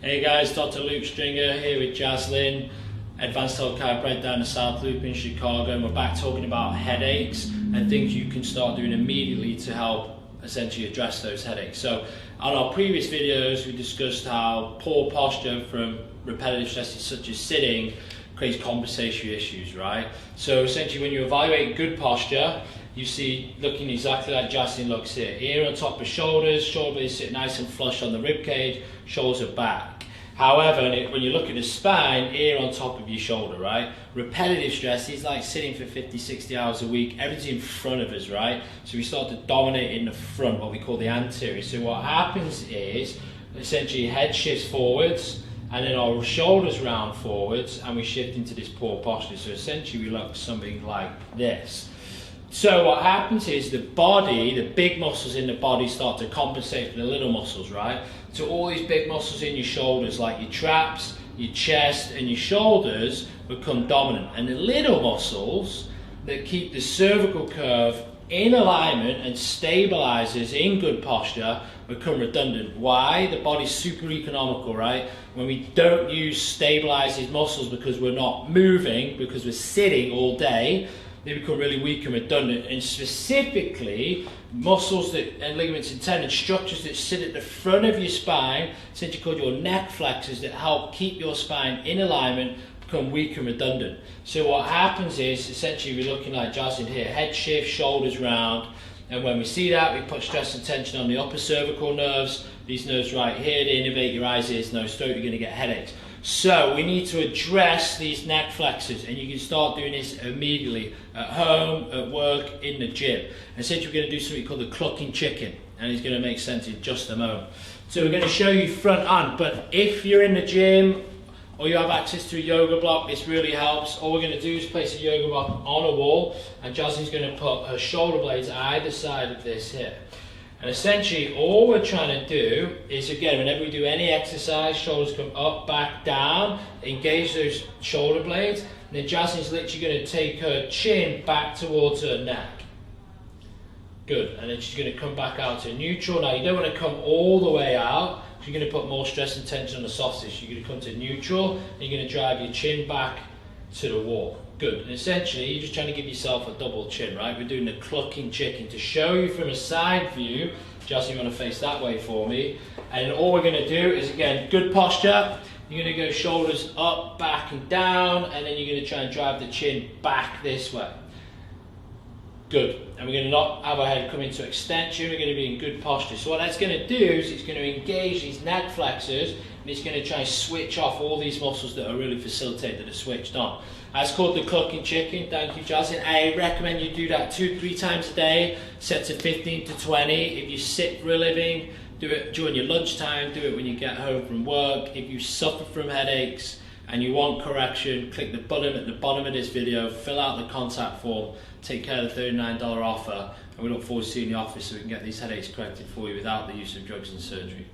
Hey guys, Dr. Luke Stringer here with Jaslyn, Advanced Health Chiropractic down the South Loop in Chicago, and we're back talking about headaches and things you can start doing immediately to help essentially address those headaches. So on our previous videos we discussed how poor posture from repetitive stresses such as sitting creates compensatory issues, right? So essentially when you evaluate good posture, you see looking exactly like Jaslyn looks here. Ear on top of shoulders, shoulder blades sit nice and flush on the rib cage, shoulders are back. However, when you look at the spine, ear on top of your shoulder, right? Repetitive stress is like sitting for 50, 60 hours a week. Everything's in front of us, right? So we start to dominate in the front, what we call the anterior. So what happens is, essentially head shifts forwards, and then our shoulders round forwards, and we shift into this poor posture. So essentially we look something like this. So what happens is the body, the big muscles in the body start to compensate for the little muscles, right? So all these big muscles in your shoulders, like your traps, your chest and your shoulders, become dominant. And the little muscles that keep the cervical curve in alignment and stabilizes in good posture become redundant. Why? The body's super economical, right? When we don't use stabilize these muscles because we're not moving, because we're sitting all day, they become really weak and redundant. And specifically, muscles and ligaments and tendons, structures that sit at the front of your spine, essentially called your neck flexors, that help keep your spine in alignment, become weak and redundant. So what happens is, essentially we're looking like Jaslyn here, head shift, shoulders round, and when we see that, we put stress and tension on the upper cervical nerves, these nerves right here, they innervate your eyes, ears, nose, throat, you're going to get headaches. So we need to address these neck flexors, and you can start doing this immediately at home, at work, in the gym. And essentially we're going to do something called the clucking chicken, and it's going to make sense in just a moment. So we're going to show you front on, but if you're in the gym or you have access to a yoga block, this really helps. All we're going to do is place a yoga block on a wall, and Jaslyn's going to put her shoulder blades either side of this here. And essentially all we're trying to do is, again, whenever we do any exercise, shoulders come up, back, down, engage those shoulder blades, and then Jaslyn's literally going to take her chin back towards her neck. Good, and then she's going to come back out to neutral. Now you don't want to come all the way out, because you're going to put more stress and tension on the soft tissue. You're going to come to neutral, and you're going to drive your chin back to the wall. Good, and essentially you're just trying to give yourself a double chin, right? We're doing the clucking chicken. To show you from a side view, Jaslyn, you want to face that way for me, and all we're going to do is, again, good posture. You're going to go shoulders up, back and down, and then you're going to try and drive the chin back this way. Good, and we're going to not have our head come into extension, we're going to be in good posture. So what that's going to do is it's going to engage these neck flexors, and it's going to try and switch off all these muscles that are really facilitated, that are switched on. That's called the clucking chicken. Thank you, Jaslyn. I recommend you do that 2-3 times a day, set to 15 to 20. If you sit for a living, do it during your lunchtime, do it when you get home from work. If you suffer from headaches and you want correction, click the button at the bottom of this video, fill out the contact form, take care of the $39 offer, and we look forward to seeing you in the office so we can get these headaches corrected for you without the use of drugs and surgery.